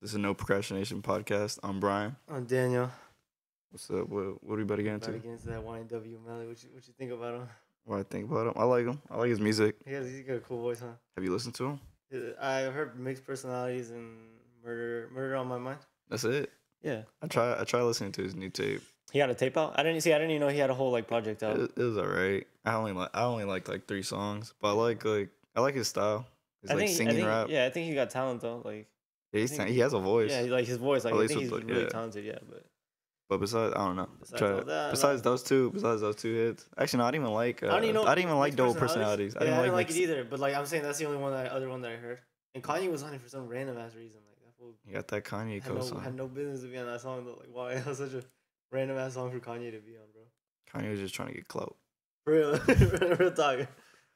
This is No Procrastination Podcast. I'm Brian. I'm Daniel. What's up? What are we about to get into? About to get into that YNW Melly. What you think about him? What I think about him? I like him. I like his music. He's got a cool voice, huh? Have you listened to him? I heard Mixed Personalities and Murder on My Mind. That's it. Yeah. I try listening to his new tape. He got a tape out? I didn't even know he had a whole project out. It was alright. I only liked like 3 songs, but I like his style. His singing rap. Yeah, I think he got talent though. Like he has a voice. Yeah, like his voice. Like At I least think he's with really talented. Yeah, But besides, I don't know. Besides those two hits. Actually, no, I didn't even like. I didn't even like Double Personalities. I didn't like it either. But like I'm saying, that's the only other one that I heard. And Kanye was on it for some random ass reason. Like that fool. You got that Kanye co-song. Had no business to be on that song though. Like why? That was such a random ass song for Kanye to be on, bro. Kanye was just trying to get clout. Real talk.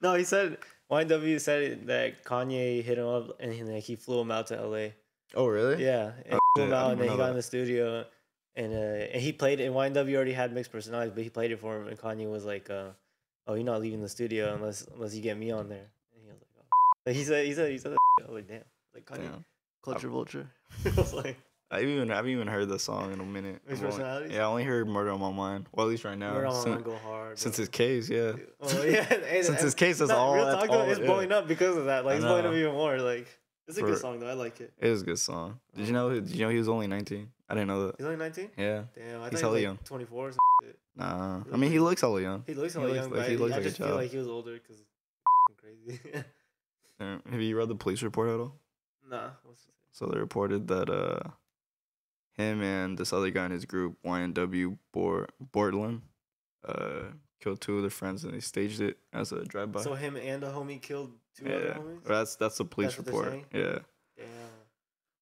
No, he said YNW said that Kanye hit him up and he flew him out to LA. Oh really? Yeah, and flew him out and then he got in the studio and he played it. And YNW already had Mixed Personalities, but he played it for him. And Kanye was like, "Oh, you're not leaving the studio unless you get me on there." And he was like, "Oh." Like he said, that. I was like, damn, like Kanye, culture vulture. I was like. I haven't even heard the song in a minute. Personalities? I only heard Murder on My Mind. Well, at least right now. Murder on My Mind go hard. Since his case, yeah. Oh yeah. Since his case is all. Real talk though, it's yeah. blowing up because of that. Like it's blowing up even more. Like it's a good song though. I like it. It is a good song. Did you know he was only 19? I didn't know that. He's only 19? Yeah. Damn, I thought he's he was like young. 24 or something. Nah. I mean, he looks hella young. He looks hella young, but I just feel like he was older because crazy. Have you read the police report at all? Nah. So they reported that him and this other guy in his group, YNW Bortland, killed 2 of their friends and they staged it as a drive-by. So him and a homie killed 2 other homies? That's the police report. Yeah.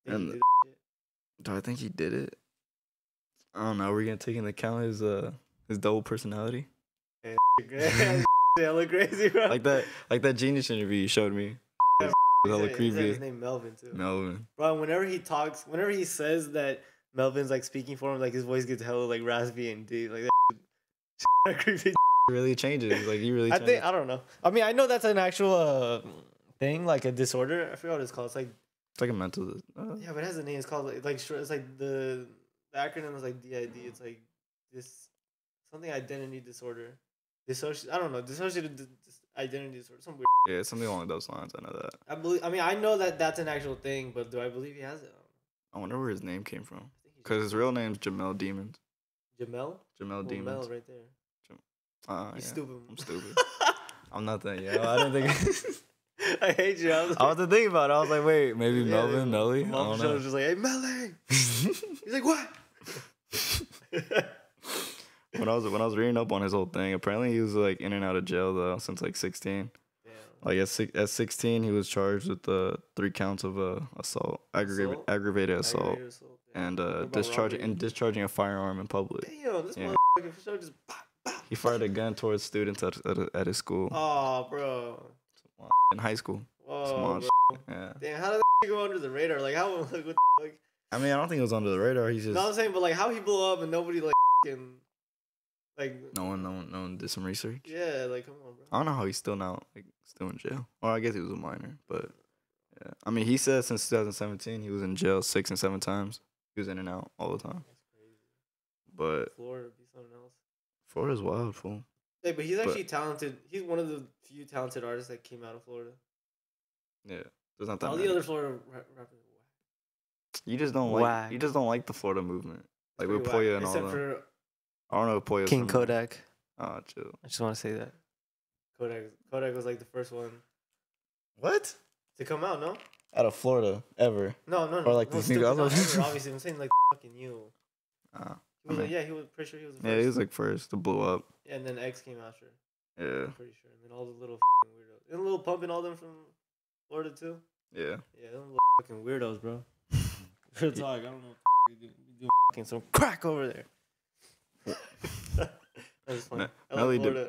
Damn. And do I think he did it? I don't know. We're gonna take into account his double personality. Yeah, look crazy, bro. Like that Genius interview you showed me. Hella creepy. His name Melvin too. Melvin. Bro, whenever he says that Melvin's like speaking for him, like his voice gets hella like raspy and deep, like that creepy. It really changes. Like he really. I don't know. I mean, I know that's an actual thing, like a disorder. I forgot what it's called. It's like a mental. Yeah, but it has a name. It's called it's like the acronym is like DID. It's like this something identity disorder. I don't know. Dissociative identity disorder. Some weird. Yeah, something along those lines. I know that. I mean, I know that that's an actual thing, but do I believe he has it? I wonder where his name came from. Because his real name's Jamel Demons. Jamel? Jamel Demons. Mel right there. You stupid. I'm stupid. I'm not that. Yeah, I didn't think. I hate you. I was to think about it. I was like, wait, maybe Melvin, Melly. I don't know. Was just like, hey, Melly. He's like, what? When I was reading up on his whole thing, apparently he was like in and out of jail though since like 16. Damn. Like at 16, he was charged with 3 counts of assault, aggravated assault, and discharging a firearm in public. Damn, this motherfucker for sure just. He fired a gun towards students at his school. Oh, bro. In high school. Whoa, bro. Yeah. Damn, how did that go under the radar? Like, how? Like, what the fuck? I mean, I don't think it was under the radar. He's just. No, I'm saying, but like, how he blew up and nobody like. No one did some research. Yeah, like, come on, bro. I don't know how he's still in jail. Or I guess he was a minor, but yeah. I mean, he said since 2017 he was in jail 6 and 7 times. He was in and out all the time. That's crazy. But Florida would be something else. Florida's wild, fool. Hey, but he's actually talented. He's one of the few talented artists that came out of Florida. Yeah, there's not that all many. the other Florida rappers. You just don't like. You just don't like the Florida movement, like with Poya and all that. I don't know if Poya's King Kodak. Oh, chill. I just want to say that. Kodak was like the first one. What? To come out, no? Out of Florida, ever. No. Or like this new guy. Obviously, I'm saying like fucking you. He was pretty sure he was the first. Yeah, he was like first to blow up. Yeah, and then X came after. Yeah. I'm pretty sure. And then all the little weirdos. And Lil Pump and all them from Florida too. Yeah. Yeah, them little fucking weirdos, bro. Real talk. I don't know what you do fucking some crack over there. That's funny.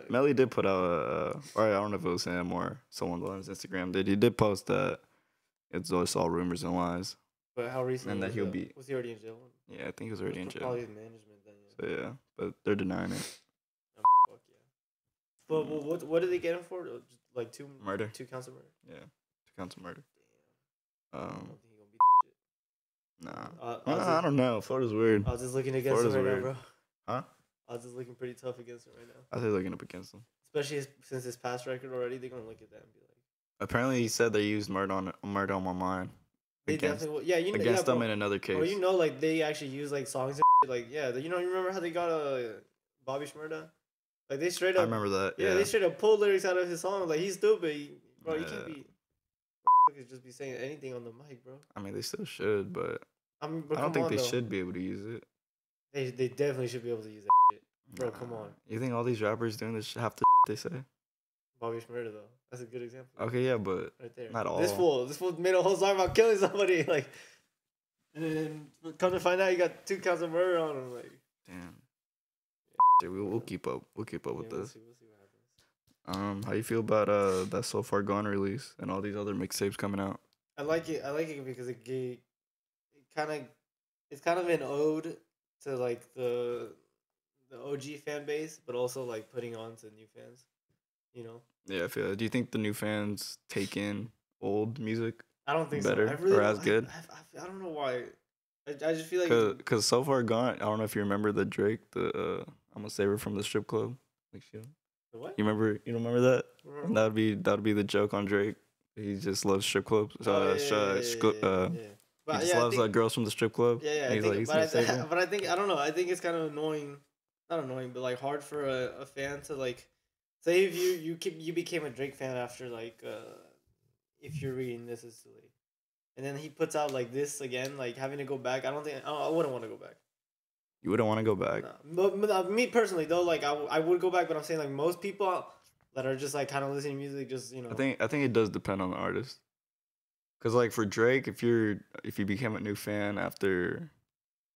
Melly did put out or I don't know if it was him or someone on his Instagram he did post that it's always all rumors and lies. But how recently? And that he'll be. Was he already in jail? Yeah, I think he was already in jail. Probably management then. Yeah. So yeah, but they're denying it. Oh, fuck yeah. But what did they get him for? Just like 2 murder. 2 counts of murder. Yeah, 2 counts of murder. Damn. I don't think he gonna beat Nah. I don't know. Florida's weird. I was just looking against him right now, bro. Huh? I was just looking pretty tough against him right now. I say looking up against him. Especially since his past record already, they're gonna look at that and be like. Apparently, he said they used murder on my mind. They definitely will. Yeah, against them in another case. Or you know, like they actually use like songs and shit. Like you know, you remember how they got Bobby Shmurda? Like they straight up. I remember that. Yeah, they straight up pulled lyrics out of his song. Like he's stupid, bro. You can't be. Could just be saying anything on the mic, bro. I mean, they still should, but I don't think they should be able to use it. They definitely should be able to use that shit, bro. Come on. You think all these rappers doing this half the they say? Bobby Shmurda though, that's a good example. Okay, yeah, but right there. Not all. This fool made a whole song about killing somebody, like, and then come to find out you got 2 counts of murder on him, like. Damn. Yeah. We'll keep up. We'll keep up with this. We'll see what happens. How you feel about that So Far Gone release and all these other mixtapes coming out? I like it because it's kind of an ode to like the OG fan base, but also like putting on to new fans, you know. Yeah, I feel. Do you think the new fans take in old music? I don't think better so. Really or as good. I don't know why. I just feel like because So Far Gone. I don't know if you remember the Drake. I'm gonna save her from the strip club. Like shit. The what? You remember? You don't remember that? And that'd be the joke on Drake. He just loves strip clubs. He just loves girls from the strip club. Yeah. But I think I don't know. I think it's kind of annoying. Not annoying, but like hard for a fan to like. Say if you became a Drake fan after like if you're reading This Is Too Late, and then he puts out like this again, like having to go back. I wouldn't want to go back. You wouldn't want to go back. No. But me personally though, like I would go back, but I'm saying like most people that are just like kind of listening to music, just you know. I think it does depend on the artist. Cause like for Drake, if you became a new fan after,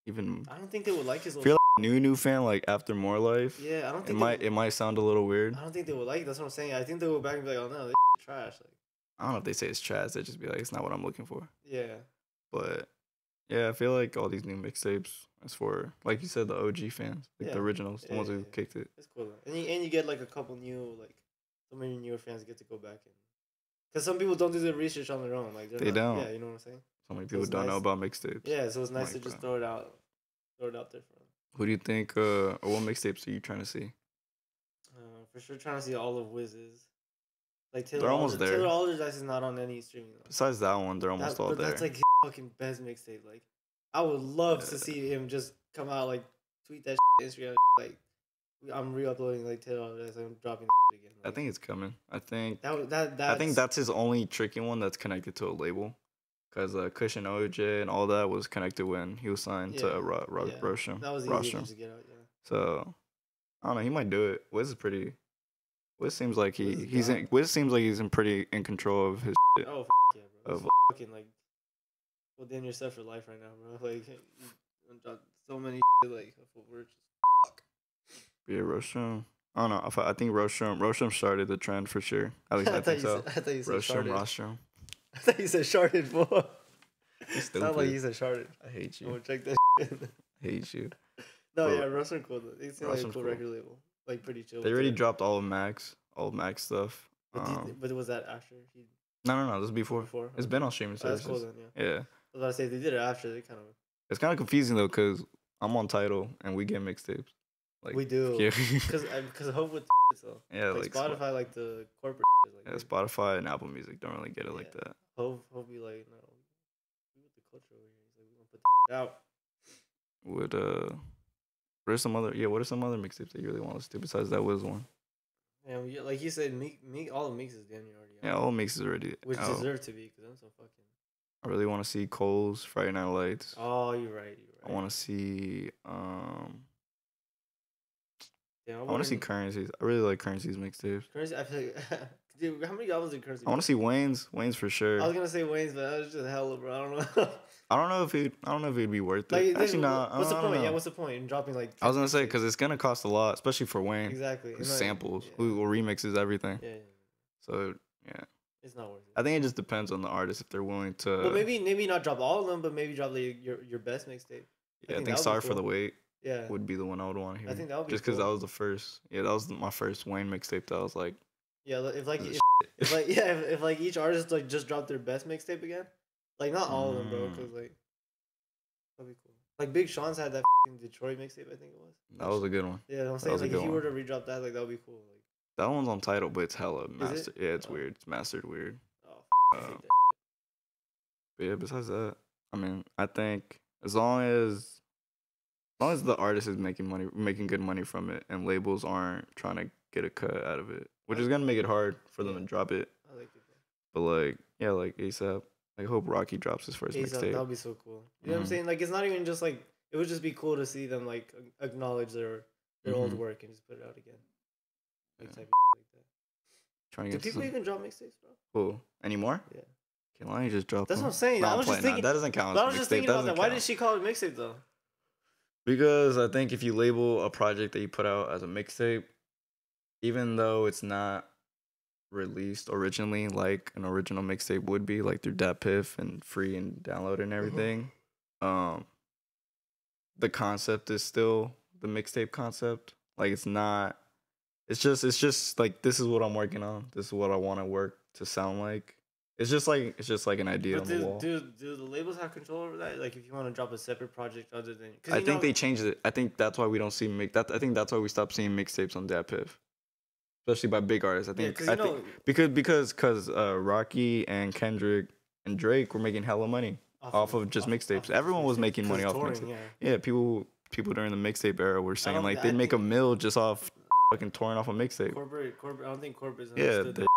even I don't think they would like his. If you're like a new fan like after More Life, yeah, I don't think it might sound a little weird. I don't think they would like it. That's what I'm saying. I think they would go back and be like, oh no, this trash. Like I don't know if they say it's trash. They just be like, it's not what I'm looking for. Yeah. But yeah, I feel like all these new mixtapes is for, like you said, the OG fans, like the originals, the ones who kicked it. It's cool though. And you get like a couple new so many newer fans get to go back and. Because some people don't do the research on their own. Like they don't. Yeah, you know what I'm saying? So many people don't know about mixtapes. Yeah, so it's nice to just throw it out there for them. Who do you think, or what mixtapes are you trying to see? For sure trying to see all of Wiz's. Like they're almost there. Taylor Alderdice is not on any streaming. Though. Besides that one, they're almost all there. That's like his fucking best mixtape. Like, I would love to see him just come out, like, tweet that Instagram, like, I'm re-uploading like Taylor Alderdice. I'm dropping again. Like, I think it's coming. I think I think that's his only tricky one that's connected to a label, because Kush and OJ and all that was connected when he was signed to Rostrum. That was easy to get out. Yeah. So I don't know. He might do it. Wiz is pretty. Wiz seems like Wiz seems like he's in control of his shit. Oh yeah, bro. Fucking like, well, then you're set for life right now, bro. Like, you dropped so many like we're just. Yeah, Rostrum. I don't know. I think Rostrum started the trend for sure. At least I think so. I thought you said Rostrum. I thought you said sharded, boy. Sound like you said sharded. I hate you. I'm gonna check that shit. I hate you. No, yeah, Rostrum cool though. They seem like a cool record label. Like pretty chill. They already dropped all of Max stuff. But was that after? No. This is before. It's been on streaming services. That's cool then, yeah. Yeah. I was about to say, they did it after. They kind of. It's kind of confusing though, cause I'm on Tidal and we get mixtapes. Like, we do. Yeah. Because Hope with so. Yeah, like Spotify, like the corporate. Like, Spotify and Apple Music don't really get it like that. Hope be like, no, we with the culture over here. He's like, we're gonna put out. What are some other mixtapes that you really want to listen to besides that Wiz one? Yeah, like you said, Meek, all of Meeks is damn near already out. Yeah, all of Meeks is already which deserve to be, because I'm so fucking. I really want to see Cole's Friday Night Lights. Oh, you're right. I want to see I want to see Currency's. I really like Currency's mixtapes. Currency, I feel like, dude, how many albums did Currency? I want to see Wayne's for sure. I was gonna say Wayne's, but that was just hella, bro. I don't know. I don't know if it'd be worth it. Actually, no. What's the point? Yeah, what's the point in dropping like? I was gonna say because it's gonna cost a lot, especially for Wayne. Exactly. Who samples, who remixes everything. Yeah. So yeah. It's not worth it. I think it just depends on the artist if they're willing to. Well, maybe not drop all of them, but maybe drop like your best mixtape. Yeah, I think Sorry for the Wait. Yeah. Would be the one I would want to hear. I think that would be just because that was the first. Yeah, that was my first Wayne mixtape. That was like. Yeah, if each artist like just dropped their best mixtape again, like not all of them, bro, because like. That'd be cool. Like Big Sean's had that Detroit mixtape, I think it was. That was a good one. Yeah, I'm saying like if you were to redrop that, like that would be cool. Like that one's on Tidal, but it's hella mastered. Yeah, it's weird. It's mastered weird. I hate that. But yeah, besides that, I mean, I think as long as the artist is making good money from it, and labels aren't trying to get a cut out of it, which is gonna make it hard for them to drop it. I like it. But like, yeah, like ASAP. I hope Rocky drops his first mixtape. That would be so cool. You know what I'm saying? Like, it's not even just like it would just be cool to see them like acknowledge their old work and just put it out again. Like type of like that. Trying Do to get people even drop mixtapes, bro? Who anymore? Yeah. Kehlani just dropped. That's what I'm saying. I was just thinking that doesn't count. I was just thinking about that. Why did she call it mixtape though? Because I think if you label a project that you put out as a mixtape, even though it's not released originally like an original mixtape would be, like through DatPiff and free and download and everything, the concept is still the mixtape concept. Like it's not. It's just like, this is what I'm working on. This is what I want to work to sound like. It's just like an idea on the wall. Do the labels have control over that? Like if you want to drop a separate project other than... I think they changed it. I think that's why we don't see I think that's why we stopped seeing mixtapes on DatPiff. Especially by big artists. I think because Rocky and Kendrick and Drake were making hella money off of just mixtapes. Everyone was making money off mixtapes. Yeah, people people during the mixtape era were saying like they'd make a mill just off fucking touring off a mixtape. Corporate. I don't think corporates understood that.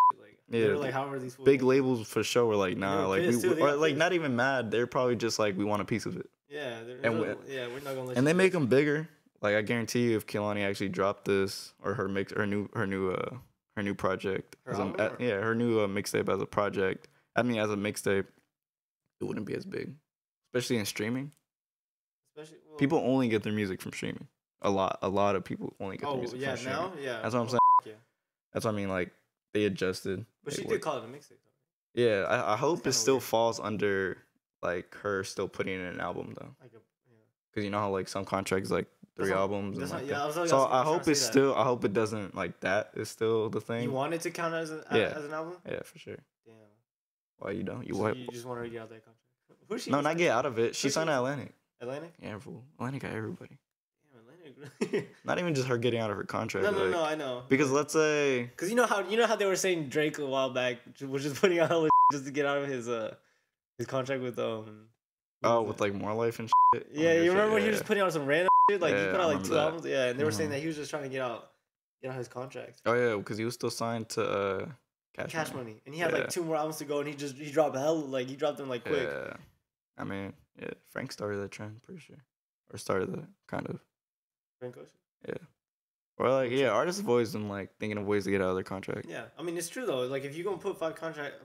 They were like, how are these big labels for sure were like, nah, like or like not even mad. They're probably just like, we want a piece of it. Yeah, we're not gonna let. And they make them bigger. Like I guarantee you, if Kehlani actually dropped this or her new project, her new mixtape as a project. I mean, as a mixtape, it wouldn't be as big, especially in streaming. People only get their music from streaming. A lot of people only get their music from streaming. Now, yeah. That's what I'm saying. Yeah. That's what I mean. Like they adjusted. But she did call it a mixtape, though. Yeah, I hope it still falls under like her still putting in an album though. Because you know how like some contracts like 3 albums. And like so I hope it's still. I hope it doesn't like that is still the thing. You want it to count as an album? Yeah, for sure. Damn. Why you don't? You just want her to get out of that contract? Who's she? No, not get out of it. She signed to Atlantic. Atlantic? Yeah, fool. Atlantic got everybody. Damn, Atlantic. Not even just her getting out of her contract. No, I know. Because let's say. Because you know how they were saying Drake a while back was just putting out hella just to get out of his contract with with like More Life and shit. Yeah, you remember when he was just putting out some random shit? Like he put out like 2 albums. Yeah, and they were saying that he was just trying to get out his contract. Oh yeah, because he was still signed to Cash Money. And he had like 2 more albums to go, and he dropped he dropped them like quick. Yeah, I mean, yeah, Frank started that trend, pretty sure, or started that kind of. Frank Ocean. Yeah. Or like artists have always been like thinking of ways to get out of their contract. Yeah, I mean it's true though. Like if you're gonna put 5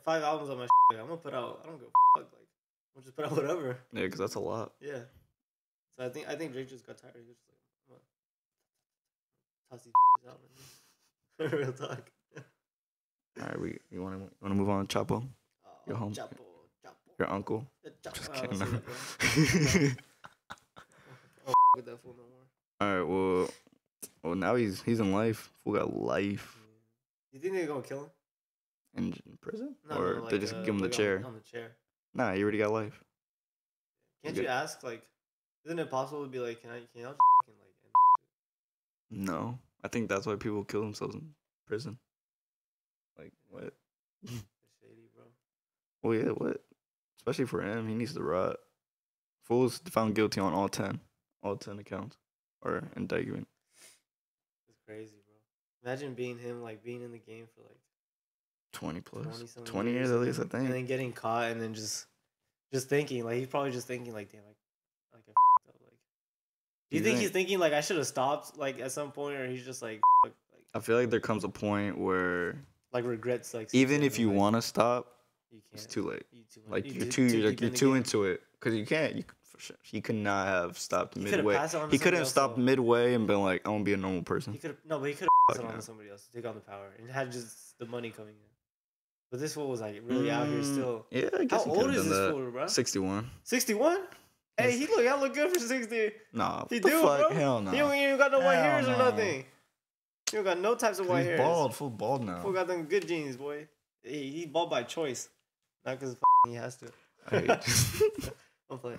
albums on my, I'm gonna put out. I don't go fuck like. I'll just put out whatever. Yeah, because that's a lot. Yeah. So I think Drake just got tired. He was just like, toss these out. Real talk. All right, you want to move on to Chapo? Your home. Chapo. Your uncle. Just kidding. With that fool no more. All right, well now he's in life. Fool got life. You think they're gonna kill him? In prison? No, or like, they just give him the chair? On the chair. Nah, he already got life. Can't you ask, like, isn't it possible to be like, can I just fucking, like, end it? No. I think that's why people kill themselves in prison. Like, what? It's shady, bro. Well, yeah, what? Especially for him, he needs to rot. Fool's found guilty on all 10 accounts, or indictment. It's crazy, bro. Imagine being him, like, being in the game for, like, 20 plus. 20 years at least, I think. And then getting caught and then just thinking, like, he's probably just thinking, like, damn, I f***ed up. Like, do you think he's thinking, like, I should have stopped, like, at some point, or he's just, like, I feel like there comes a point where, like, regrets, like, even if you want to stop, it's too late. You're too into it. Because you can't, for sure. He could not have stopped midway. He couldn't have stopped midway and been like, I want to be a normal person. But he could have passed it on to somebody else to take on the power and had just the money coming in. But this fool was like really out here still. Yeah, I guess. How old is this fool, bro? 61. 61? Hey, he look good for 60. Nah, he do, bro. Hell no. He don't even got no white hairs or nothing. He don't got no types of white hairs. He's full bald now. Fool got them good genes, boy. He bald by choice, not because he has to. I'm playing.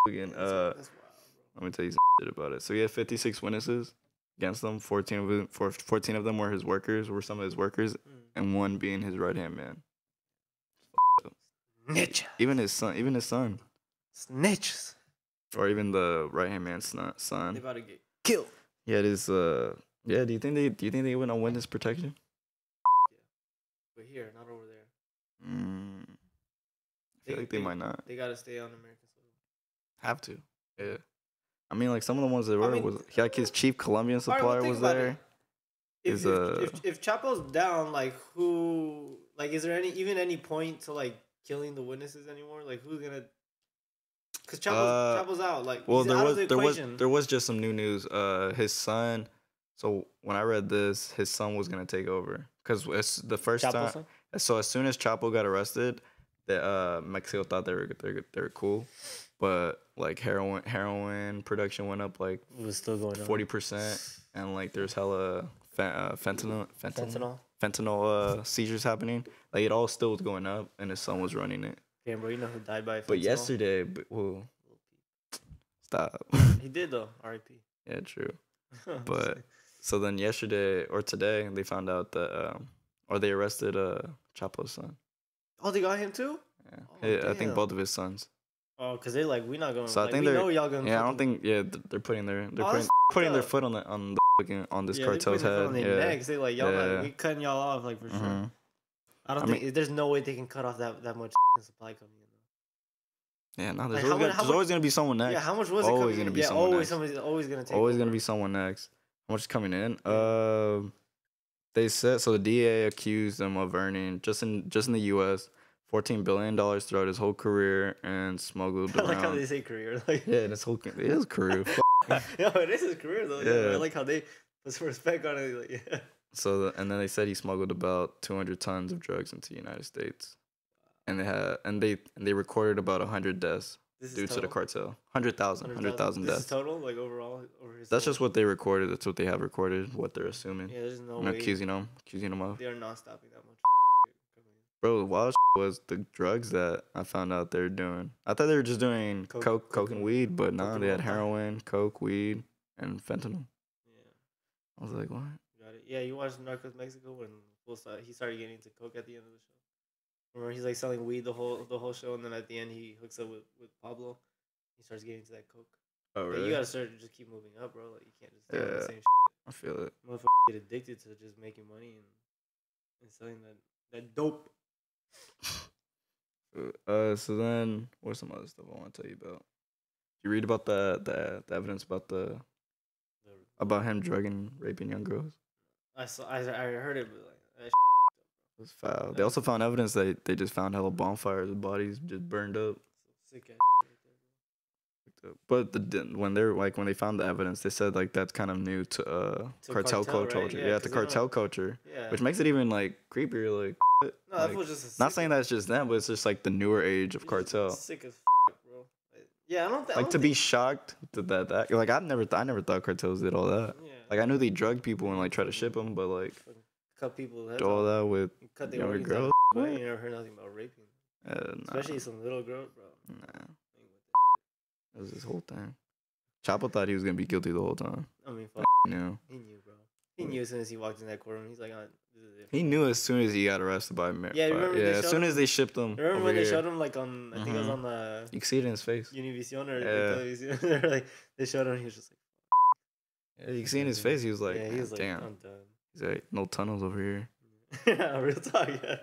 Again, let me tell you some shit about it. So he had 56 witnesses against them. 14 of them were his workers, were some of his workers, and one being his right hand man. Snitch. Even his son. Snitches. Or even the right hand man's son. They about to get killed. Yeah, it is. Yeah. Do you think they went on witness protection? Yeah, but here, not over there. I feel like they might not. They gotta stay on American soil. Have to. Yeah. I mean, like some of the ones that were was like his chief Colombian supplier was there. If Chapo's down, like who? Like, is there any point to like killing the witnesses anymore? Like, who's gonna? Because Chapo's out. Like, well, there was just some new news. His son. So when I read this, his son was gonna take over because it's the first time. Son? So as soon as Chapo got arrested, the Mexico thought they were cool, but like heroin production went up like it was still going 40%, and like there's hella fentanyl seizures happening. Like it all still was going up, and his son was running it. Damn, bro, you know who died by fentanyl? But yesterday, stop. He did though. R.I.P. Yeah, true. But so then yesterday or today, they found out that or they arrested Chapo's son. Oh, they got him too? Yeah. I think both of his sons. Oh, because they're like, we're not going to. So I think know y'all going to. Yeah, I don't think. Yeah, they're putting their foot on this cartel's head. On their necks. They like y'all. We cutting y'all off like for sure. I don't think there's no way they can cut off that much supply coming in. Yeah, no, there's always gonna be someone next. Yeah, how much was it coming in? Yeah, somebody's always gonna take. Always gonna be someone next. How much is coming in? They said so. The DA accused them of earning just in the U.S. $14 billion throughout his whole career and smuggled around. I like how they say career. Like, yeah, it is career. No, it is his career though. Yeah. I like how they put some respect on it. Like, yeah. So and then they said he smuggled about 200 tons of drugs into the United States, and they recorded about 100 deaths due to the cartel. 100,000 deaths. This is total, like overall. That's just what they recorded. That's what they have recorded. What they're assuming. Yeah, there's no way. Accusing them of. They are not stopping that much. Bro, the wild was the drugs that I found out they're doing. I thought they were just doing coke and weed, but no, they had heroin, coke, weed, and fentanyl. Yeah. I was like, what? Got it. Yeah, you watched Narcos Mexico when he started getting into coke at the end of the show. Remember, he's like selling weed the whole show, and then at the end he hooks up with Pablo. He starts getting into that coke. Oh, really? Like, you gotta start to just keep moving up, bro. Like you can't just stay on the same shit. I feel it. Motherfuckers get addicted to just making money and selling that dope. So then, what's some other stuff I want to tell you about? You read about the evidence about him drugging, raping young girls? I heard it, but like that it was foul. They also found evidence that they just found hella bonfires with bodies just burned up. Sick ass. But when they found the evidence, they said like that's kind of new to cartel culture. Right? Yeah, to cartel culture, which makes it even like creepier. Like, no, that was just not saying that's just them, but it's just like the newer age of cartel. Sick as bro. Yeah, I don't. Like to be shocked that like I never thought cartels did all that. Yeah. Like I knew they drug people and like try to ship them, but like cut people. Do all that with younger girls. You never heard nothing about raping. Especially some little girl, bro. Nah. That was his whole thing. Chapo thought he was gonna be guilty the whole time. I mean, fuck. He knew, bro. He knew as soon as he walked in that courtroom. He's like, this is it. He knew as soon as he got arrested by America. Yeah, remember as soon as they shipped him. Remember when they showed him like on? I think it was on the. You can see it in his face. Univision or Television. Like they showed him. He was just like. Yeah, you can see in his face. He was like, yeah, he was like, damn. I'm done. He's like, no tunnels over here. Yeah, real talk. Yeah.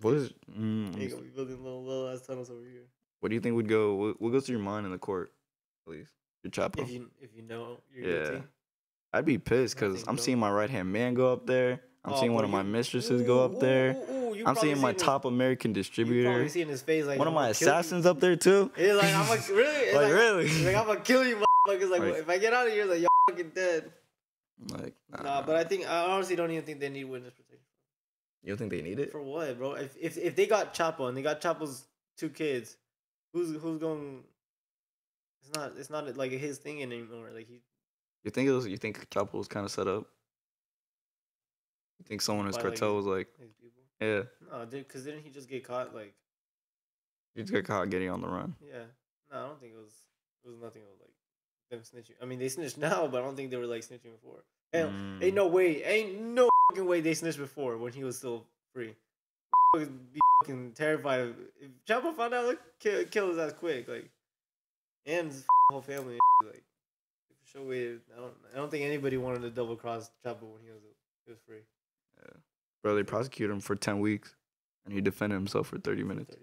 What is? You're gonna be building little ass tunnels over here. What do you think would go? What goes through your mind in the court? At least your Chapo. If you know you're guilty. I'd be pissed because I'm seeing my right hand man go up there. I'm seeing one of my mistresses go up there. I'm seeing my top American distributor. You probably seeing his face like one of my assassins up there too. He's like, I'm like really, like really. He's like I'm gonna kill you, motherfuckers. Like if I get out of here, like y'all fucking dead. Like nah, but I honestly don't even think they need witness protection. You don't think they need it? For what, bro? If they got Chapo and they got Chapo's 2 kids, who's going? It's not like his thing anymore. Like he. You think Chapo was kind of set up? You think someone in his cartel was like, people? Yeah. No, dude, because didn't he just get caught like He just got caught getting on the run. Yeah. No, I don't think it was nothing of like them snitching. I mean, they snitched now, but I don't think they were like snitching before. Hell, ain't no fucking way they snitched before when he was still free. Would be fucking terrified if Chapo found out, like, kill his ass quick, like, and his whole family, like, for sure waited. I don't think anybody wanted to double cross Chapo when he was free. Yeah, bro, they prosecuted him for 10 weeks, and he defended himself for 30 minutes.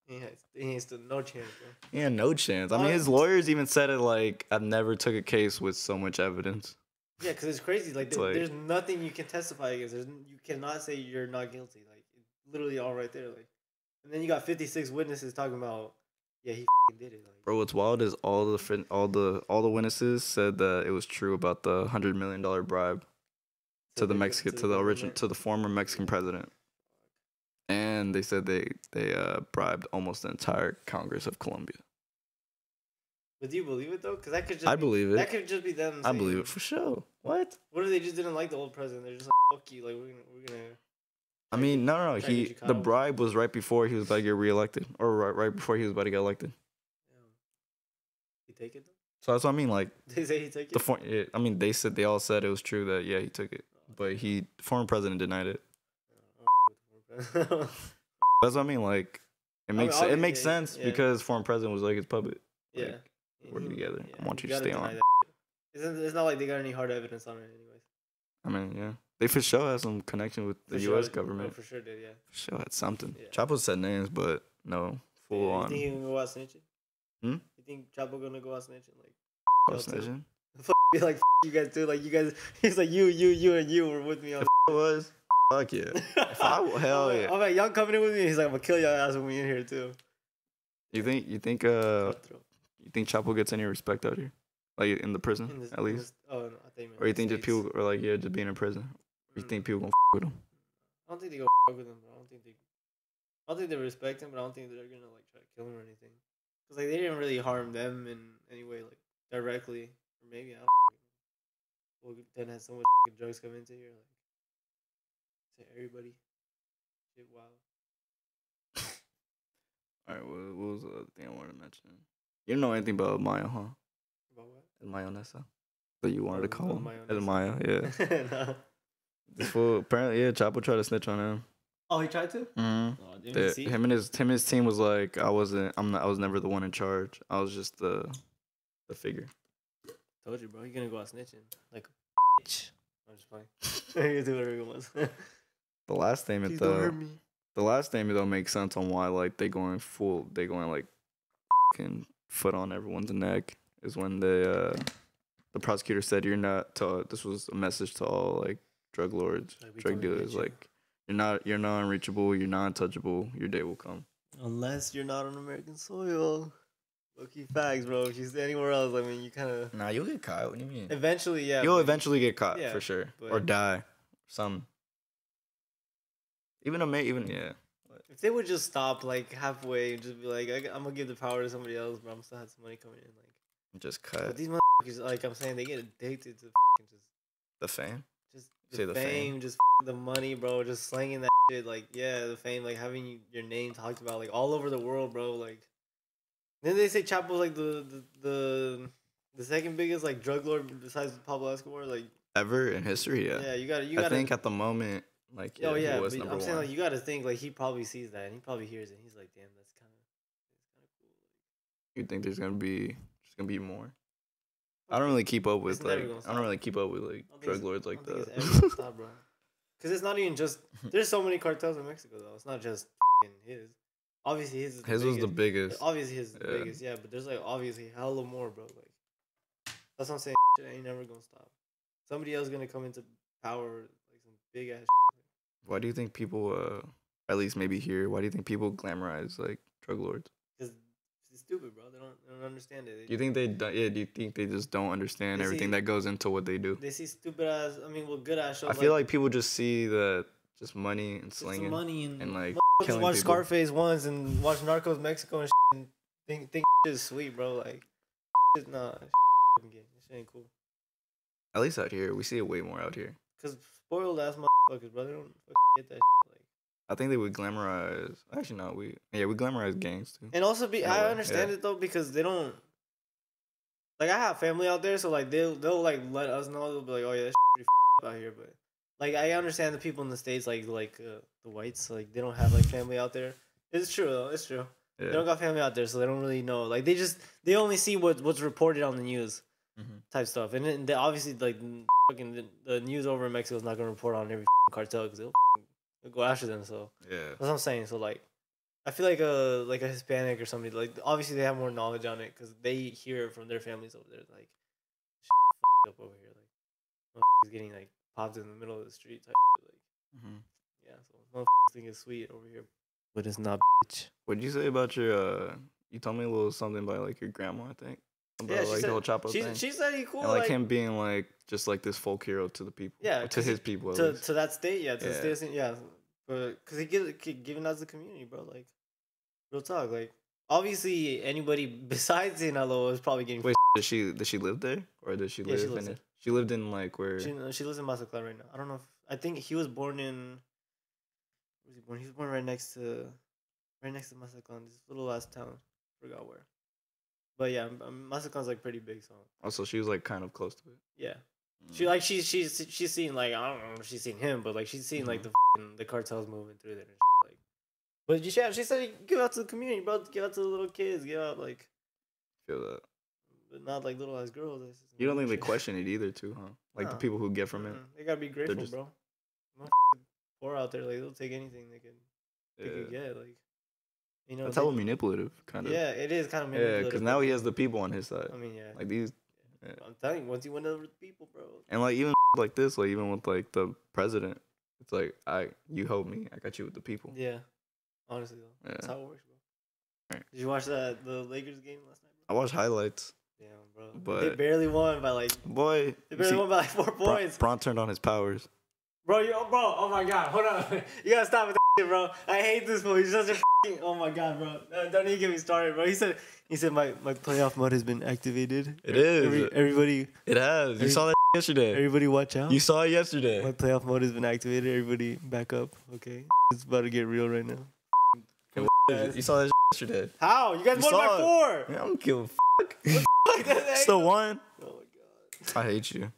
He ain't stood no chance, bro. He had no chance. I mean, his lawyers even said it like, I've never took a case with so much evidence. Yeah, because it's crazy. Like, there's nothing you can testify against. You cannot say you're not guilty. Like, it's literally all right there. Like, and then you got 56 witnesses talking about, yeah, he did it. Like, bro, what's wild is all the witnesses said that it was true about the $100 million bribe to the former Mexican president. And they said they bribed almost the entire Congress of Colombia. But do you believe it though? Because that could just I believe it. That could just be them. I believe it for sure. What if they just didn't like the old president? They're just like, fuck you. Like, we're gonna. I mean, no. The bribe was right before he was about to get reelected, or right before he was about to get elected. He take it though. So that's what I mean. Like, they say he took it. I mean, they all said it was true that yeah, he took it, but the former president denied it. That's what I mean. Like, it makes sense because former president was like his puppet. Yeah, like, working together. I want you to stay on. It's not like they got any hard evidence on it, anyways. I mean, yeah, they for sure had some connection with the U.S. government. For sure did, yeah. For sure had something. Yeah. Chapo said names, but no, full on. You think he gonna go out snitching? You think Chapo gonna go out snitching? Like, snitching? Be like, you guys too. Like, you guys. He's like, you, and you were with me on. If it was. Fuck yeah. Hell yeah. I'm like, y'all coming in with me? He's like, I'm gonna kill y'all ass when we in here too. You think Chapo gets any respect out here? Like in the prison, at least? Oh, no, I think. Or you think just people are like, yeah, just being in prison? Or you think people gonna with him? I don't think they go with him, but I don't think they respect him, but I don't think they're gonna like try to kill him or anything. Cause like they didn't really harm them in any way, like directly, or maybe I don't know. Well, then had so much drugs come into here, like. Everybody. Shit, wow. Alright, what was the other thing I wanted to mention? You don't know anything about Maya, huh? About what? El Mayonesa. That you wanted to call him. El Maya, yeah. No. This fool, apparently, yeah, Chapo tried to snitch on him. Oh, he tried to? Mm-hmm. Oh, him and his team was like, I was never the one in charge. I was just the figure. Told you, bro. You're gonna go out snitching. Like a bitch. I'm just playing. You do whatever you want. The last statement though makes sense on why like they going like fucking foot on everyone's neck is when the prosecutor said this was a message to all like drug lords, drug dealers, like you're not unreachable, you're not untouchable, your day will come. Unless you're not on American soil. Low-key facts, bro. If you're anywhere else, I mean, you kind of... Nah, you'll get caught. What do you mean? Eventually, yeah. You'll eventually get caught, for sure. Or die. Yeah. If they would just stop, like, halfway and just be like, I'm going to give the power to somebody else, but I'm still have some money coming in, like... Just cut. But these motherfuckers, like I'm saying, they get addicted to just... The fame? Just the fame, just the money, bro. Just slanging that shit, like, yeah, the fame, like, having your name talked about, like, all over the world, bro, like... Then they say Chapo's like the second biggest like drug lord besides Pablo Escobar, like ever in history. Yeah. Yeah, you got. I think at the moment, like he was number one. Saying like you got to think like he probably sees that and he probably hears it. And he's like, damn, that's kind of cool. You think there's gonna be more? I don't really keep up with drug lords like that. It's stop, bro. Because it's not even just. There's so many cartels in Mexico though. It's not just his. Obviously, his was the biggest. Obviously, his is the biggest, yeah. But there's like obviously hella more, bro. Like that's what I'm saying. Shit ain't never gonna stop. Somebody else gonna come into power, like some big ass. Why do you think people, at least maybe here, why do you think people glamorize like drug lords? Because it's stupid, bro. They don't understand it. Do you think do you think they just don't understand everything that goes into what they do? They see stupid ass. I mean, well, good ass shows. I feel like people just see that just money and slinging, and like. Just watch people. Scarface once and watch Narcos Mexico and shit and think shit is sweet, bro. Like, nah, shit ain't cool. At least out here, we see it way more out here. Cause spoiled ass motherfuckers, bro. They don't fucking get that shit. Like, I think they would glamorize. Actually, no, we glamorize gangs too. And also, I understand it though because they don't. Like I have family out there, so like they'll like let us know. They'll be like, oh yeah, that's pretty out here, but like I understand the people in the States, like the whites, like they don't have like family out there. It's true though. It's true. Yeah. They don't got family out there, so they don't really know. Like they only see what's reported on the news, type stuff. And then they obviously like the news over in Mexico is not gonna report on every cartel because they'll go after them. So yeah, that's what I'm saying. So like, I feel like a Hispanic or somebody, like obviously they have more knowledge on it because they hear it from their families over there. Like, shit up over here, like is getting like popped in the middle of the street type. Like, yeah, so think it's sweet over here, but it's not. Bitch. What'd you say about your? You told me a little something about like your grandma, I think. About like the whole Chapo thing. She said he cool. And like him being like just like this folk hero to the people. Yeah, to his people. To that state, yeah, to the state, yeah. But because he giving us the community, bro, like. Real talk, like obviously anybody besides Sinaloa is probably getting. Wait, does she live there or does she live in it? She lived in like where? She lives in Mazatlan right now. I don't know. I think he was born in. Where was he born? He was born right next to Mazatlan, this little ass town. Forgot where. But yeah, Mazatlan's like pretty big, so. Also, she was like kind of close to it. Yeah, she's seen like I don't know if she's seen him, but like she's seen like the cartels moving through there. And like. But she said, give out to the community, bro. Give out to the little kids. Give out, like... Feel that. But not, like, little-ass girls. You don't think they question it either, too, huh? Like, the people who get from it. They gotta be grateful, bro. No poor out there. Like, they'll take anything they can get. Like, you know... That's hella manipulative, kind of. Yeah, it is kind of manipulative. Yeah, because now he has the people on his side. I mean, yeah. Like, these... Yeah. I'm telling you, once he went over the people, bro. And, like, even like this, like, even with, like, the president, it's like, you help me. I got you with the people. Yeah. Honestly, though. That's how it works, bro. Right. Did you watch the Lakers game last night, bro? I watched highlights. Damn, bro. But they barely won by, like... Boy. They barely won by, like, 4 points. Braun turned on his powers. Bro, oh, my God. Hold on. You gotta stop with that shit, bro. I hate this fool. He's such a oh, my God, bro. Don't even get me started, bro. He said my playoff mode has been activated. It is. Everybody... It has. You saw that yesterday. Everybody watch out. You saw it yesterday. My playoff mode has been activated. Everybody back up, okay? It's about to get real right now. You saw that yesterday. How? You guys won by 4. Yeah, I don't give a fuck. Still won. Oh my god. I hate you.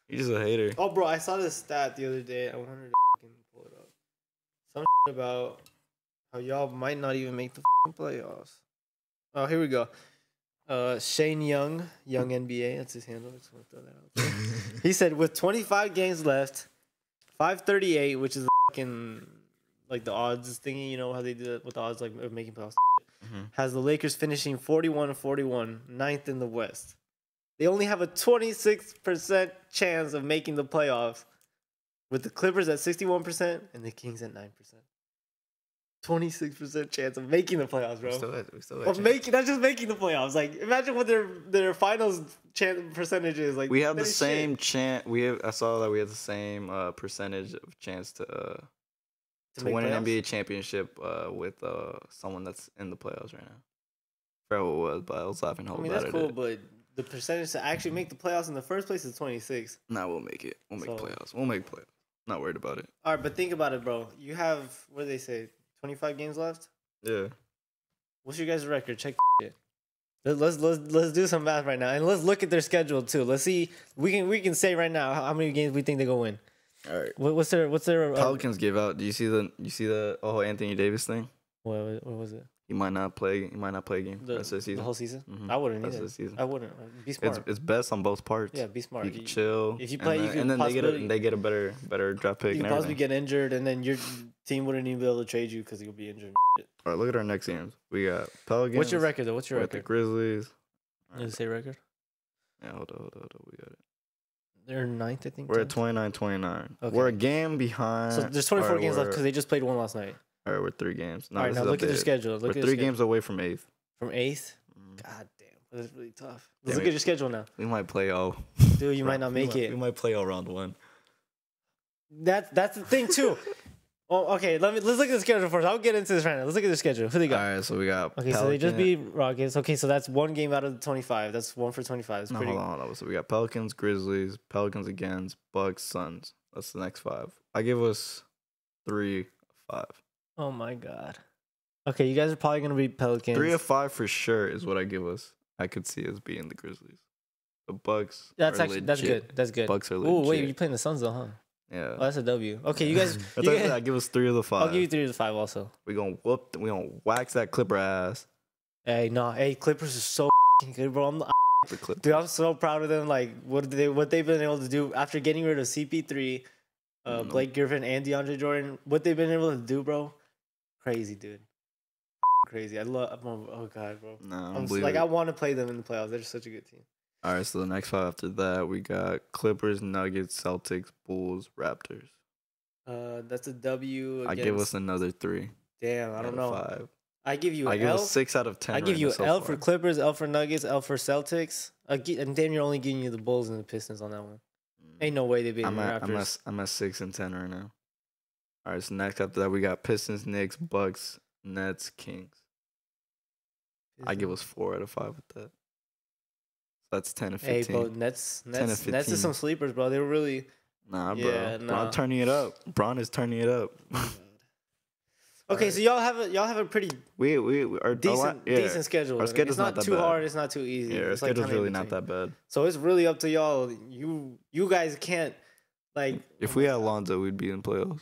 You're just a hater. Oh, bro, I saw this stat the other day. I wanted to pull it up. Some about how y'all might not even make the playoffs. Oh, here we go. Shane Young NBA. That's his handle. I just want to throw that out there. He said, with 25 games left, 538, which is fucking... like the odds thingy, you know how they do it with the odds, like of making playoffs. Has the Lakers finishing 41-41, 9th in the West. They only have a 26% chance of making the playoffs, with the Clippers at 61% and the Kings at 9%. 26% chance of making the playoffs, bro. We still not just making the playoffs. Like, imagine what their finals chance percentage is. Like, we have the same chance. I saw that we have the same percentage of chance to win an NBA championship with someone that's in the playoffs right now. I forgot what it was, but I was laughing hard about it. I mean, that's cool, but the percentage to actually make the playoffs in the first place is 26. Nah, we'll make it. We'll make playoffs. We'll make playoffs. Not worried about it. All right, but think about it, bro. You have, what do they say, 25 games left? Yeah. What's your guys' record? Check it. Let's do some math right now, and let's look at their schedule too. Let's see. We can say right now how many games we think they go win. All right. What's their Pelicans give out? Do you see the Anthony Davis thing? What was it? He might not play a game the rest of the season. The whole season? Mm-hmm. I wouldn't either. I wouldn't. Be smart. It's best on both parts. Yeah, be smart. You can chill. If you play, and then they get a better draft pick. You can possibly get injured, and then your team wouldn't even be able to trade you because you'll be injured. All right, look at our next games. We got Pelicans. What's your record though? What's your record? The Grizzlies. Does it say record? Yeah, hold on. We got it. They're 9th, I think. We're at 29-29. Okay. We're a game behind. So there's 24 games left because they just played one last night. All right, we're 3 games. All right, now look at their schedule. We're 3 games away from 8th. From 8th? God damn, that's really tough. Let's look at your schedule now. We might play all. Dude, you might not make it. We might play all round 1. That's the thing too. Oh, okay. Let's look at the schedule first. I'll get into this right now. Let's look at the schedule. Who they got? All right, so we got. Okay, so they just beat Rockets. Okay, so that's 1 game out of the 25. That's 1 for 25. That's hold on. So we got Pelicans, Grizzlies, Pelicans again, Bucks, Suns. That's the next 5. I give us 3 5. Oh my god. Okay, you guys are probably gonna be Pelicans. 3 of 5 for sure is what I give us. I could see us being the Grizzlies. The Bucks. That's actually that's good. That's good. Bucks are legit. Oh wait, you playing the Suns though, huh? Yeah. Oh, that's a W. Okay, you guys. I give us 3 of the 5. I'll give you 3 of the 5 also. We gonna wax that Clipper ass. Hey, no, hey, Clippers are so good, bro. Dude, I'm so proud of them. Like what they've been able to do after getting rid of CP3, Blake Griffin, and DeAndre Jordan. What they've been able to do, bro. Crazy, dude. Crazy. Oh god, bro. I want to play them in the playoffs. They're just such a good team. All right, so the next 5 after that, we got Clippers, Nuggets, Celtics, Bulls, Raptors. That's a W. I give us another 3. Damn, I don't know. 5. I give you. I give us 6 out of 10. I give you L for Clippers, L for Nuggets, L for Celtics. And then you're only giving you the Bulls and the Pistons on that one. Ain't no way they beat the Raptors. I'm at 6 and 10 right now. All right, so next after that, we got Pistons, Knicks, Bucks, Nets, Kings. I give us 4 out of 5 with that. That's 10 of 15. Hey, bro, Nets is some sleepers, bro. They were really... Nah, bro. Yeah, Bron turning it up. Bron is turning it up. Okay, right. So y'all have a pretty decent schedule. Our schedule's it's not that too bad. hard. It's not too easy. Yeah, our it's schedule's really not that bad. So it's really up to y'all. You guys can't like. If we had Alonzo, we'd be in playoffs.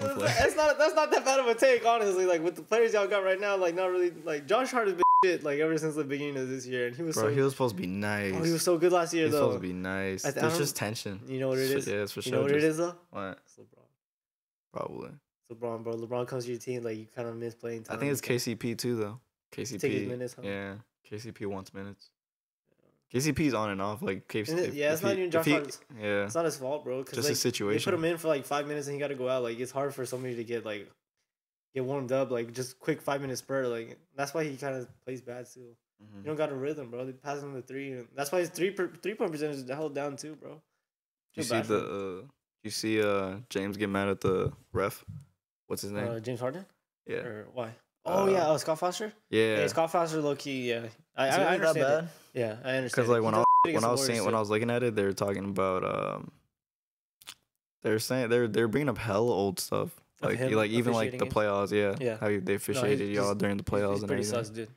That's not that bad of a take, honestly. Like with the players y'all got right now, like not really. Like Josh Hart has been shit like ever since the beginning of this year, and he was supposed to be nice. Oh, he was so good last year, though. He was supposed to be nice. There's just tension. You know what it is? Yeah, it's for sure. You know what it is though? What? It's LeBron. Probably. It's LeBron, bro. LeBron comes to your team, like you kind of miss playing time. I think it's KCP too, though. KCP. Take his minutes, huh? Yeah, KCP wants minutes. KCP's on and off, like KCP. Yeah, it's not even Josh Hart's. Yeah, it's not his fault, bro. Just a situation. They put him in for like 5 minutes and he got to go out. Like it's hard for somebody to get warmed up, like just quick 5-minute spurt. Like that's why he kind of plays bad too. Mm-hmm. You don't got a rhythm, bro. They pass him the 3, and that's why his 3-point percentage is held down too, bro. You see James get mad at the ref? What's his name? James Harden. Yeah. Or why? Oh yeah, Scott Foster. Yeah, Scott Foster, low key. Yeah, I understand. That bad? Yeah, I understand. Because like when I was looking at it, they were talking about they're saying they're bringing up hella old stuff. Like even like the playoffs, yeah. How they officiated y'all during the playoffs and everything. Sus, dude.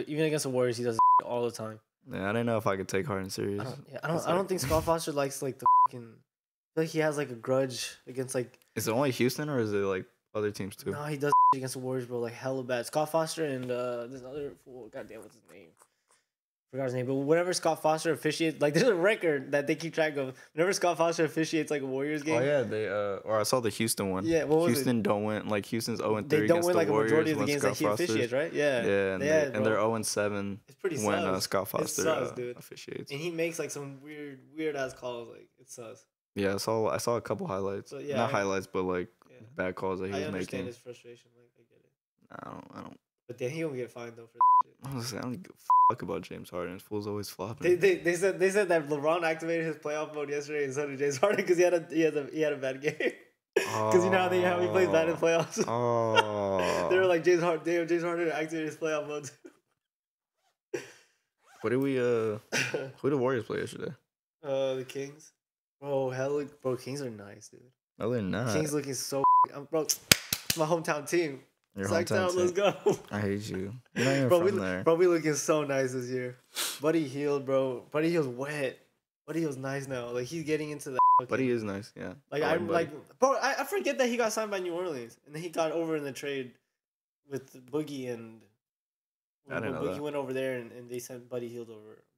Even against the Warriors, he does all the time. Yeah, I didn't know if I could take Harden serious. I don't think Scott Foster likes like the fucking. I feel like he has like a grudge against like. Is it only Houston or is it like other teams too? No, he does against the Warriors, bro. Like hella bad. Scott Foster and this other fool. Goddamn, what's his name? Forgot his name, but whenever Scott Foster officiates, like there's a record that they keep track of. Whenever Scott Foster officiates like a Warriors game. Oh yeah, they or I saw the Houston one. Yeah, what was Houston don't win. Like Houston's 0-3 they don't against win like the Warriors. A majority of the games that he officiates, right? Yeah. Yeah, and they're 0-7 when Scott Foster officiates. And he makes like some weird ass calls. Like it sus. Yeah, I saw a couple highlights. So, not highlights, but like bad calls that he was making. I understand his frustration. Like I get it. I don't. But then he gonna get fined though for shit. Honestly, I don't give a fuck about James Harden. His fool's always flopping. They said that LeBron activated his playoff mode yesterday, and so did James Harden because he had a bad game. Because you know how he plays bad in playoffs. Oh. They were like James Harden activated his playoff mode. What did we who did the Warriors play yesterday? The Kings. Bro, Kings are nice, dude. No, they're not. Kings looking so bro. It's my hometown team. Your hometown team. Let's go. I hate you. You're not even from there. Bro, we looking so nice this year. Buddy Hield, bro. Buddy Hield's wet. Buddy Hield's nice now. Like he's getting into that. Buddy is nice, yeah. Like bro, I forget that he got signed by New Orleans, and then he got over in the trade with Boogie and. I didn't know Boogie went over there, and they sent Buddy Hield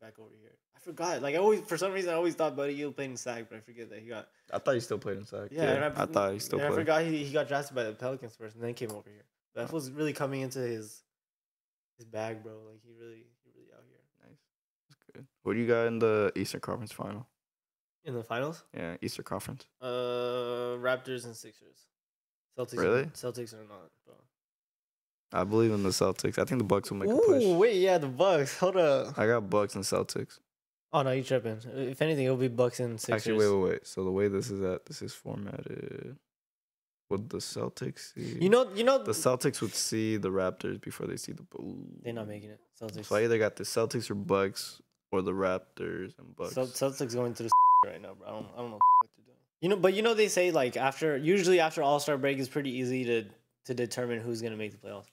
back over here. I forgot. Like for some reason, I always thought Buddy Hield played in SAC, but I forget that he got. I thought he still played in SAC. Yeah, I thought he still played. I forgot he got drafted by the Pelicans first, and then came over here. That was really coming into his bag, bro. Like he really out here. Nice, that's good. What do you got in the Eastern Conference final? In the finals? Yeah, Eastern Conference. Raptors and Sixers. Celtics. Really? Celtics are not, bro. I believe in the Celtics. I think the Bucks will make a push. Wait, yeah, the Bucks. Hold up. I got Bucks and Celtics. Oh no, you tripping? If anything, it'll be Bucks and Sixers. Actually, wait. So the way this is formatted. Would the Celtics see? You know. The Celtics would see the Raptors before they see the Bulls. They're not making it. Celtics. So I either got the Celtics or Bucks, or the Raptors and Bucks. Celtics going to the right now, bro. I don't know what to do. But they say like usually after All-Star break, it's pretty easy to determine who's gonna make the playoffs.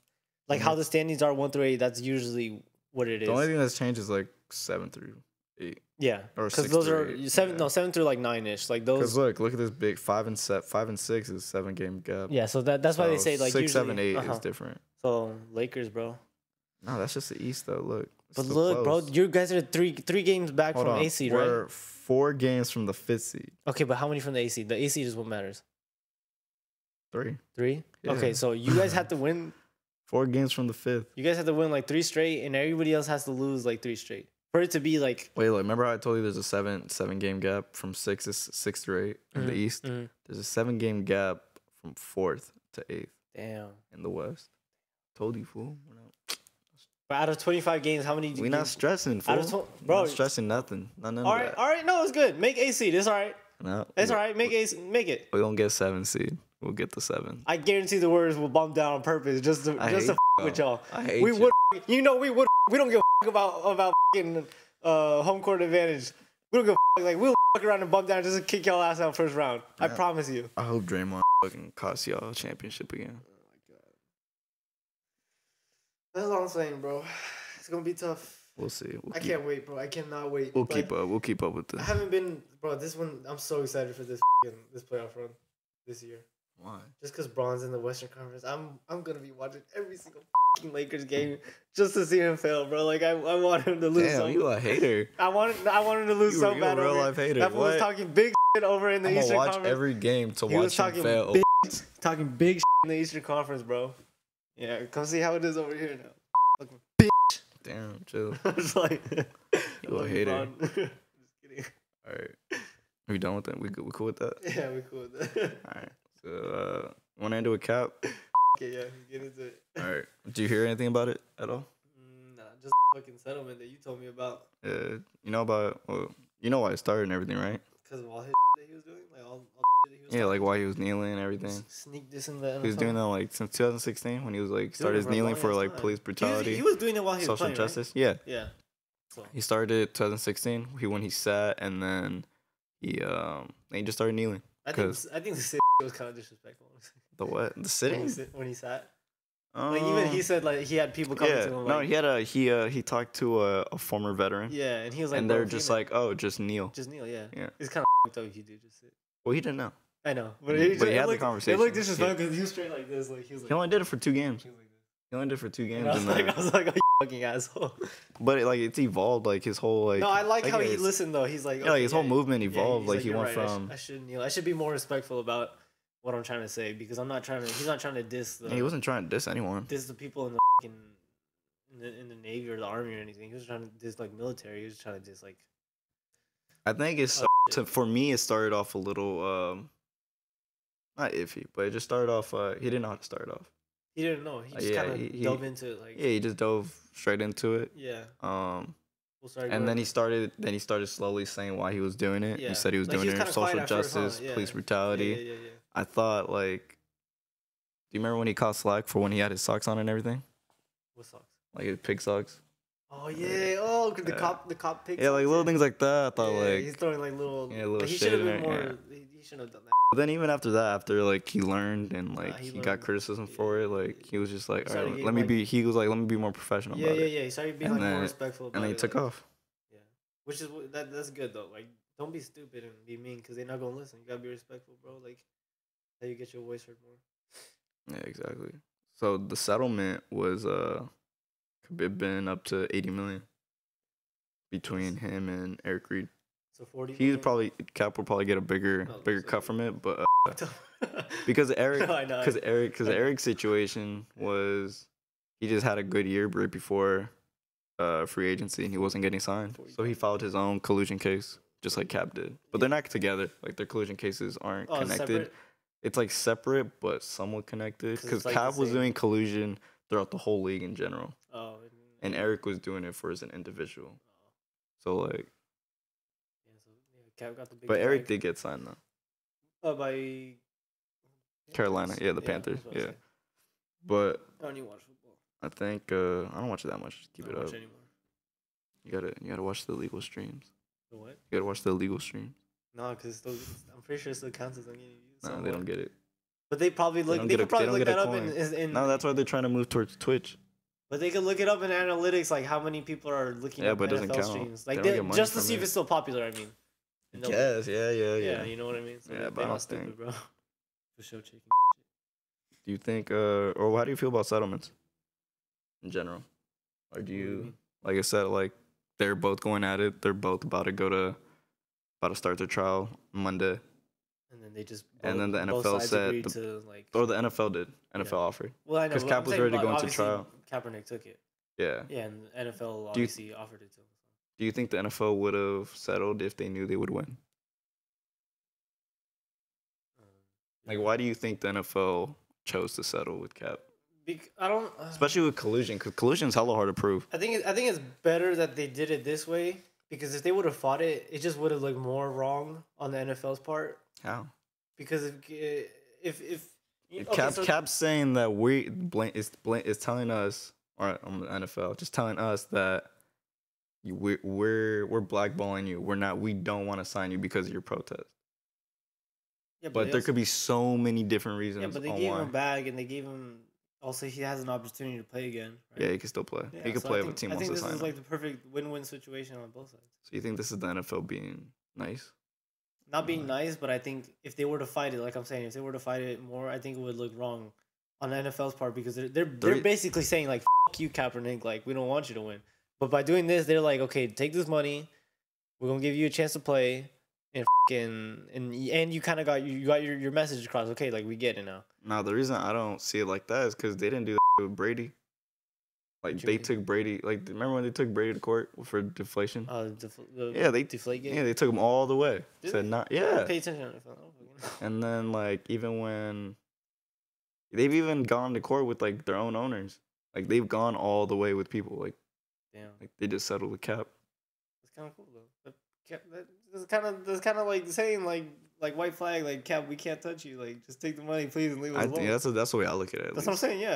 Like how the standings are 1 through 8. That's usually what it is. The only thing that's changed is like 7 through 8. Yeah, or because those are 7. Yeah. No, 7 through like 9ish. Like those. Because look at this big 5 and 6 is 7-game gap. Yeah, so that's why they say like 6, usually, 7, 8 is different. So Lakers, bro. No, that's just the East though. Look. But look, close. Bro, you guys are three games back from A seed, right? We're 4 games from the 5th seed. Okay, but how many from the A seed? The A seed is what matters. 3. 3? Yeah. Okay, so you guys have to win 4 games from the 5th. You guys have to win like 3 straight, and everybody else has to lose like 3 straight for it to be like. Wait, remember how I told you there's a 7-game gap from 6 through 8 in the East? Mm-hmm. There's a 7-game gap from 4th to 8th. Damn. In the West. Told you, fool. But out of 25 games, how many? We not stressing, fool. Bro, not stressing nothing. None all right, of that. All right. No, it's good. Make A seed. It's all right. No, it's all right. Make it. We don't get 7 seed. We'll get the 7. I guarantee the Warriors will bump down on purpose just to with y'all. I hate we would. We would. We don't give a about fucking home court advantage. We don't give a like we'll fuck around and bump down just to kick y'all ass out first round. Yeah. I promise you. I hope Draymond fucking costs y'all a championship again. That's all I'm saying, bro. It's gonna be tough. We'll see. I can't wait, bro. I cannot wait. We'll keep up. We'll keep up with this. I haven't been, bro. This one, I'm so excited for this playoff run this year. Why? Just because Bron's in the Western Conference, I'm gonna be watching every single Lakers game just to see him fail, bro. Like I want him to lose. Damn, you a hater. I want him to lose so bad. You a real life hater. That was talking big shit over in the Eastern Conference. I'm gonna watch every game to watch him fail. Talking big shit in the Eastern Conference, bro. Yeah, come see how it is over here now. Fucking bitch. Damn, chill. It's like you a hater. Just kidding. All right, are we done with that? We cool with that? Yeah, we cool with that. All right. So, want to end it with Cap? Okay, yeah, get into it. All right. Did you hear anything about it at all? Nah, just fucking settlement that you told me about. You know about? Well, you know why it started and everything, right? Because of all his that he was doing, like all shit he was. Yeah, like why he was kneeling and everything. Sneak this in the. He was doing that like since 2016 when he was like started kneeling for like police brutality. He was doing it while he was social playing, justice. Right? Yeah. Yeah. So. He started 2016 when he sat and then he just started kneeling. I think the sit was kind of disrespectful. The what? The sitting? When he sat. Like even he said like he had people coming to him. Like, no, he talked to a former veteran. Yeah, and he was like, and they're just like, oh, just kneel. Just kneel, yeah. Yeah. It's kind of fucked up if you do just sit. Well, he didn't know. I know, but he had the conversation. It looked disrespectful because he was straight like this, like he was like. He only did it for 2 games. He only did it for 2 games. I was like, oh, you fucking asshole. But it's evolved, like his whole like. No, I like how he listened though. He's like, yeah, like his whole movement evolved. Yeah, like he went from. I should kneel. I should be more respectful about what I'm trying to say because I'm not trying to. He's not trying to diss. He wasn't trying to diss anyone. Diss the people in the in the Navy or the Army or anything. He was trying to diss like military. He was trying to diss like. I think for me it started off a little not iffy, but it just started off. He didn't know how to start off. He didn't know. He just kind of dove into it. Like yeah, he just dove straight into it. Yeah. And then he started slowly saying why he was doing it. Yeah. He said he was doing it for social justice, police brutality. Yeah. I thought like, do you remember when he caught slack for when he had his socks on and everything? What socks? Like his pig socks. Oh yeah. Oh, the cop pig. Yeah, like little things like that. I thought like he's throwing like little. Yeah, little he shit should have in been there. more. He shouldn't have done that. But then even after that, after like he learned and like he got criticism for it, like he was just like, all right, let me be. He was like, let me be more professional. Yeah. He started being more respectful. And then he took off. Yeah, which is that's good though. Like, don't be stupid and be mean because they're not gonna listen. You gotta be respectful, bro. Like, how you get your voice heard more. Yeah, exactly. So the settlement was Khabib been up to 80 million between him and Eric Reed. So 40. Cap will probably get a bigger cut from it, but because Eric's situation was he just had a good year right before free agency and he wasn't getting signed, so he filed his own collusion case just like Cap did. But they're not together. Like their collusion cases aren't connected. It's like separate but somewhat connected because like Cap was doing collusion throughout the whole league in general. Oh. And Eric was doing it for as an individual. So like. Cap got the big. But Eric did get signed though. By. Carolina, yeah, the Panthers, yeah. But. I don't even watch football. I think I don't watch it that much. Just keep it up. Anymore. You gotta watch the illegal streams. The what? You gotta watch the illegal streams. No, because I'm pretty sure it still counts as on YouTube. No, they don't get it. But they probably look. They could probably look that up in. No, that's why they're trying to move towards Twitch. But they could look it up in analytics, like how many people are looking at NFL streams, like just to see if it's still popular. I mean. Yes, yeah. You know what I mean. So yeah, but I don't think, stupid, bro. For show chicken. Do you think, or how do you feel about settlements in general? Or do you, like I said, like they're both going at it. They're both about to start their trial Monday. And then they just. And then the NFL said, or the NFL did. NFL offered. Well, I know because Cap was ready to go into trial. Kaepernick took it. Yeah. Yeah, and the NFL obviously offered it to him. Do you think the NFL would have settled if they knew they would win? Like, why do you think the NFL chose to settle with Cap? I don't. Especially with collusion, because collusion's hella hard to prove. I think it's better that they did it this way, because if they would have fought it, it just would have looked more wrong on the NFL's part. How? Because if Cap's saying that is telling us, or on the NFL, just telling us that we're blackballing you. We don't want to sign you because of your protest. Yeah, but there could be so many different reasons. Yeah, but they gave him a bag, and they gave him. Also, he has an opportunity to play again. Right? Yeah, he can still play. Yeah, he can play if a team wants to sign him. I think this is like the perfect win-win situation on both sides. So you think this is the NFL being nice? Not being nice, but I think if they were to fight it, like I'm saying, if they were to fight it more, I think it would look wrong on the NFL's part, because they're basically saying like, "F you, Kaepernick, like we don't want you to win." But by doing this, they're like, "Okay, take this money. We're gonna give you a chance to play." And you kind of got your message across. Okay, like we get it now. No, the reason I don't see it like that is because they didn't do that with Brady. Like they took Brady. Like remember when they took Brady to court for deflation? They deflate game. Yeah, they took him all the way. Said not. Yeah. Pay attention. And then like even when they've even gone to court with like their own owners. Like they've gone all the way with people. Like damn. Like they just settled with Cap. That's kind of cool though. That's kind of like saying like white flag, like Cap, we can't touch you, like just take the money please and leave us alone. I think that's the way I look at it. That's what I'm saying. Yeah,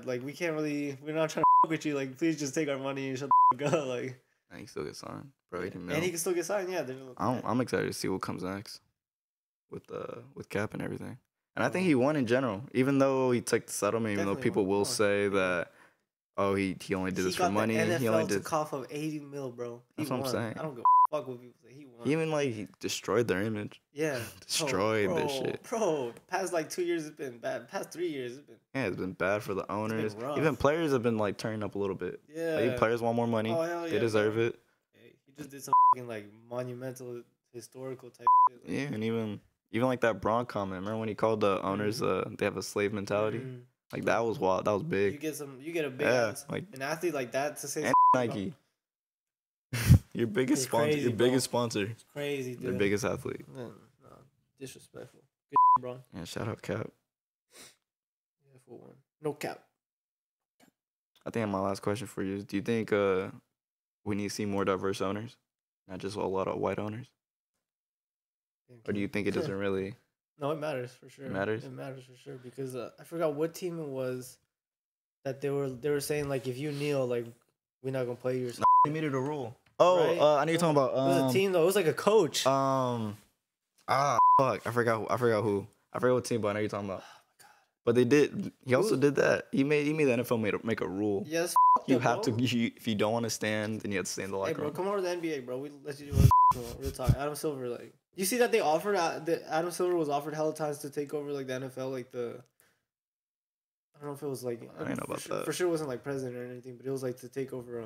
like we can't really, we're not trying to fuck with you, like please just take our money and shut the fuck up. Like and he still get signed, bro. And he can still get signed. Yeah, I'm excited to see what comes next with Cap and everything. And I think he won in general, even though he took the settlement. Even though people will say that, oh, he only did this for money. NFL he only did cough of $80 million, bro. That's what I'm saying. I don't give a fuck what people say. He won. Even like he destroyed their image. Yeah, destroyed their shit. Bro, past like 2 years it's been bad. Past 3 years it's been. Yeah, it's been bad for the owners. Even players have been like turning up a little bit. Yeah, like, players want more money. Oh, hell yeah, they deserve it. Hey, he just did some like monumental, historical type shit. Like, yeah, and even like that Braun comment. Remember when he called the owners? They have a slave mentality. Like that was wild. That was big. You get a big like an athlete like that to say. And Nike. Your biggest sponsor. Crazy, your biggest sponsor. It's crazy, dude. Your biggest athlete. No, disrespectful. Good bro. Yeah, shout out Cap. Yeah, for one. No cap. I think my last question for you is: do you think we need to see more diverse owners, not just a lot of white owners, or do you think it doesn't really? No, it matters for sure. It matters. It matters for sure because I forgot what team it was that they were saying like if you kneel like we're not gonna play you or something. They made it a rule. Oh, right? I know you're talking about. It was a team though. It was like a coach. Fuck. I forgot who. I forgot what team, but I know you're talking about. Oh my god. But they did. He also did that. He made the NFL make a rule. Yes. You have to. If you don't want to stand, then you have to stay in the locker room. Hey, bro, come over to the NBA, bro. We let you do real talk. Adam Silver, like, you see that they offered that Adam Silver was offered hella times to take over like the NFL, like the. I don't know if it was like. I don't know about that. For sure, it wasn't like president or anything, but it was like to take over. I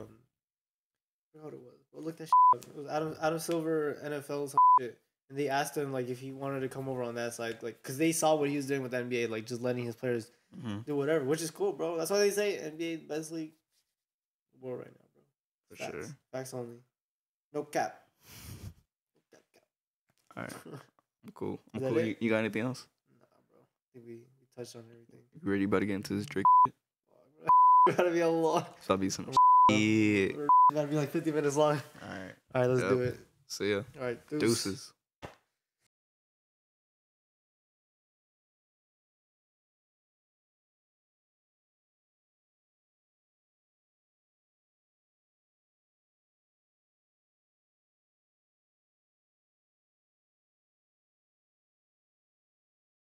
forgot what it was. Well, look that shit up. It was Adam Silver NFL some shit, and they asked him like if he wanted to come over on that side, like because they saw what he was doing with the NBA, like just letting his players do whatever, which is cool, bro. That's why they say NBA best league in the world right now, bro. For sure. Facts only. No cap. All right. I'm cool. You got anything else? Nah, bro. I think we touched on everything. You ready about to get into this Drake shit? Gotta be a lot. So I'll be some shit. Gotta be like 50 minutes long. All right. All right, let's do it. See ya. All right. Deuces.